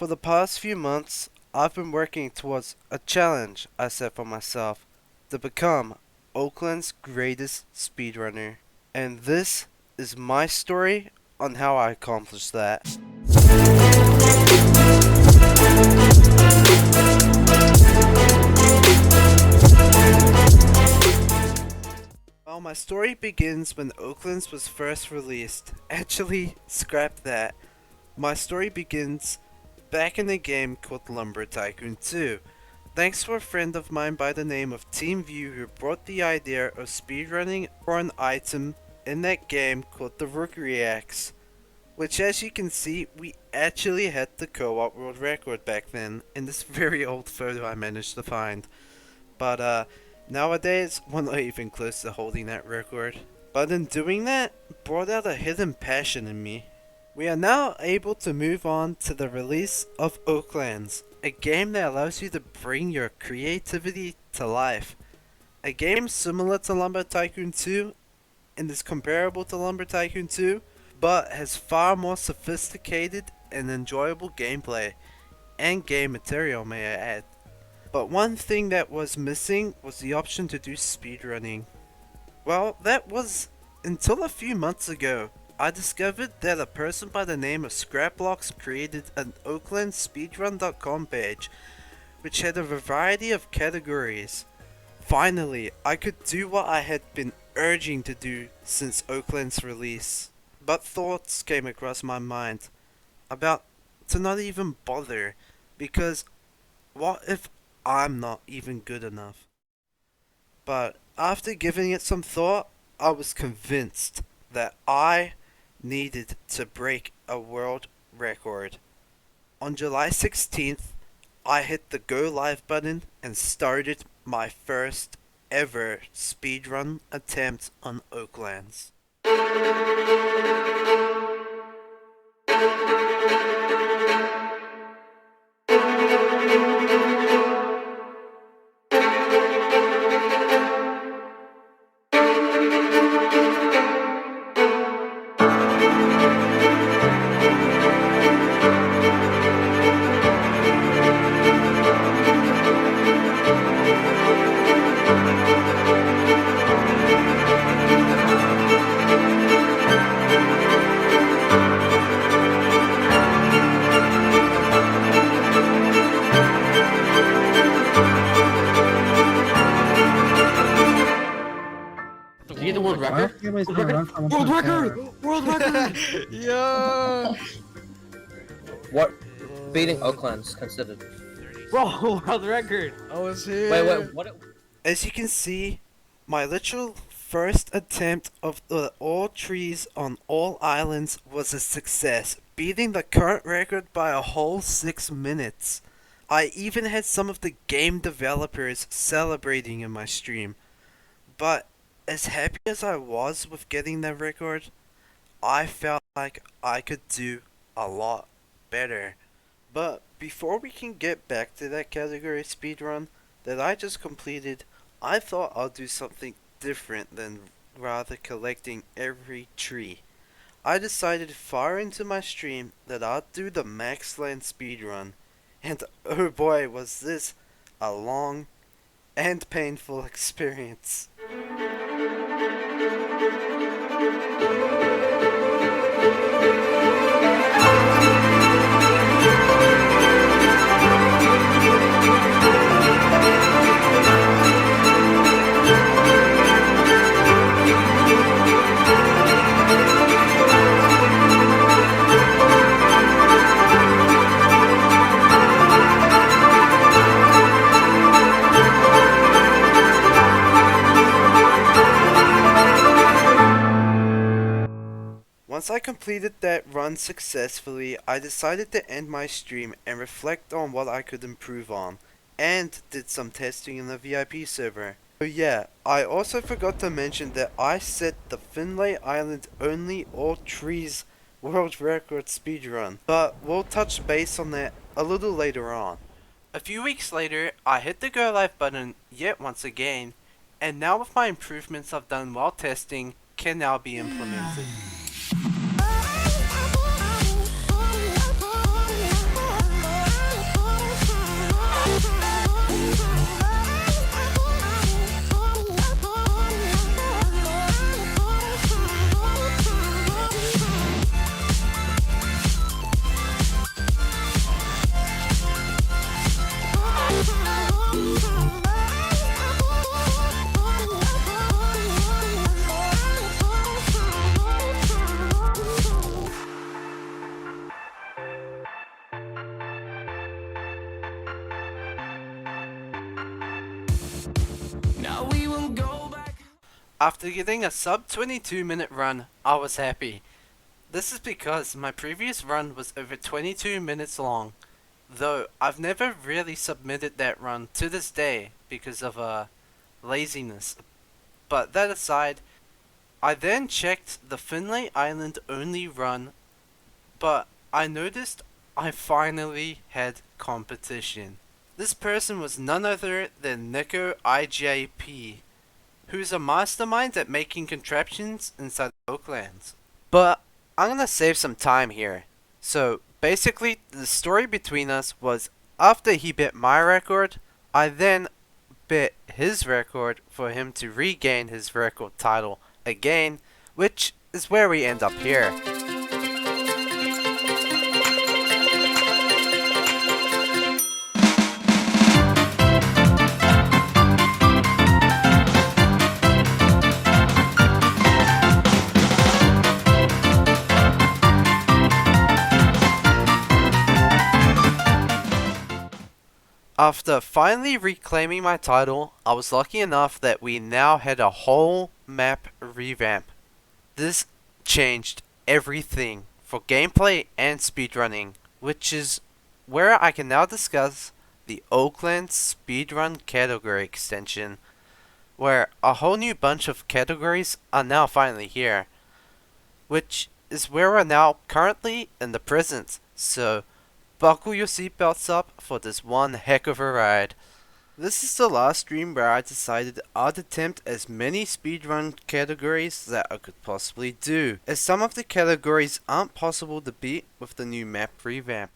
For the past few months, I've been working towards a challenge I set for myself to become Oakland's greatest speedrunner. And this is my story on how I accomplished that. Well, my story begins when Oaklands was first released. Actually, scrap that. My story begins back in a game called Lumber Tycoon 2. Thanks to a friend of mine by the name of TeamView who brought the idea of speedrunning for an item in that game called the Rookery Axe. Which, as you can see, we actually had the co-op world record back then in this very old photo I managed to find. But nowadays, we're not even close to holding that record. But in doing that, brought out a hidden passion in me. We are now able to move on to the release of Oaklands, a game that allows you to bring your creativity to life. A game similar to Lumber Tycoon 2 and is comparable to Lumber Tycoon 2, but has far more sophisticated and enjoyable gameplay and game material, may I add. But one thing that was missing was the option to do speedrunning. Well, that was until a few months ago. I discovered that a person by the name of Scrapblocks created an oaklandspeedrun.com page, which had a variety of categories. Finally, I could do what I had been urging to do since Oakland's release. But thoughts came across my mind about to not even bother, because what if I'm not even good enough? But after giving it some thought, I was convinced that I needed to break a world record. On July 16th, I hit the go live button and started my first ever speedrun attempt on Oaklands. Did you get the world record? World record! World record! Yo! What? Beating Oakland's considered. Bro, world record! I was here. Wait, what? As you can see, my literal first attempt of the all trees on all islands was a success, beating the current record by a whole 6 minutes. I even had some of the game developers celebrating in my stream. But as happy as I was with getting that record, I felt like I could do a lot better. But before we can get back to that category speedrun that I just completed, I thought I'll do something different than rather collecting every tree. I decided far into my stream that I'd do the Maxland speedrun, and oh boy was this a long and painful experience. Once I completed that run successfully, I decided to end my stream and reflect on what I could improve on, and did some testing in the VIP server. Oh yeah, I also forgot to mention that I set the Finlay Island only all trees world record speedrun, but we'll touch base on that a little later on. A few weeks later, I hit the go live button yet once again, and now with my improvements I've done while testing can now be implemented. After getting a sub 22-minute run, I was happy. This is because my previous run was over 22 minutes long, though I've never really submitted that run to this day because of laziness. But that aside, I then checked the Finlay Island only run, but I noticed I finally had competition. This person was none other than Nico IJP, who's a mastermind at making contraptions inside Oaklands. But I'm gonna save some time here. So basically, the story between us was after he bit my record, I then bit his record for him to regain his record title again, which is where we end up here. After finally reclaiming my title, I was lucky enough that we now had a whole map revamp. This changed everything for gameplay and speedrunning, which is where I can now discuss the Oaklands speedrun category extension, where a whole new bunch of categories are now finally here, which is where we're now currently in the present, so buckle your seatbelts up for this one heck of a ride. This is the last stream where I decided I'd attempt as many speedrun categories that I could possibly do, as some of the categories aren't possible to beat with the new map revamp.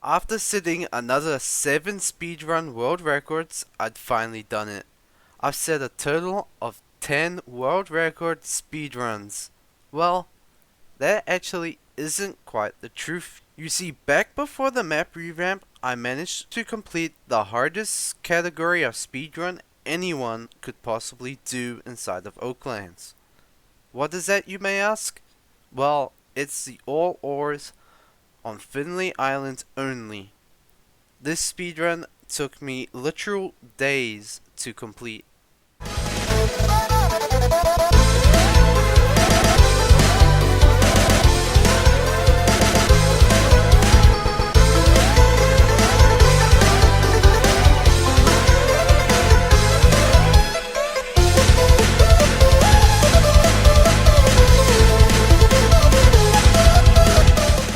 After setting another 7 speedrun world records, I'd finally done it. I've set a total of 10 world record speedruns. Well, that actually isn't quite the truth. You see, back before the map revamp, I managed to complete the hardest category of speedrun anyone could possibly do inside of Oaklands. What is that, you may ask? Well, it's the all ores on Finlay Island only. This speedrun took me literal days to complete.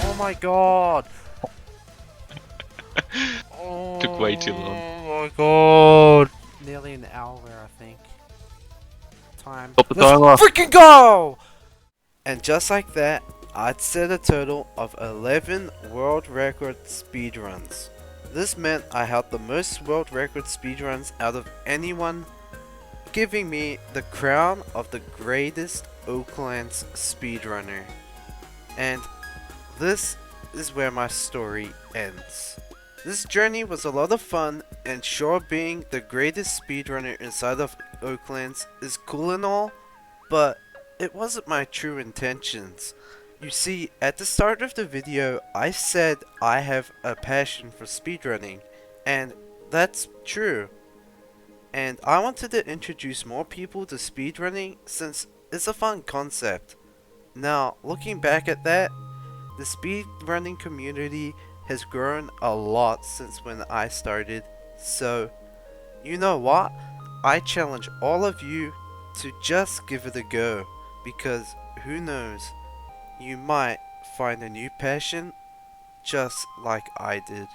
Oh my god! Took way too long. Oh my god! Nearly an hour, I think. Time. Stop the Let's timer. freaking go! And just like that, I'd set a total of 11 world record speedruns. This meant I held the most world record speedruns out of anyone, giving me the crown of the greatest Oaklands speedrunner. And this is where my story ends. This journey was a lot of fun, and sure, being the greatest speedrunner inside of Oaklands is cool and all, but it wasn't my true intentions. You see, at the start of the video, I said I have a passion for speedrunning, and that's true. And I wanted to introduce more people to speedrunning since it's a fun concept. Now, looking back at that, the speedrunning community has grown a lot since when I started, so you know what? I challenge all of you to just give it a go, because who knows, you might find a new passion just like I did.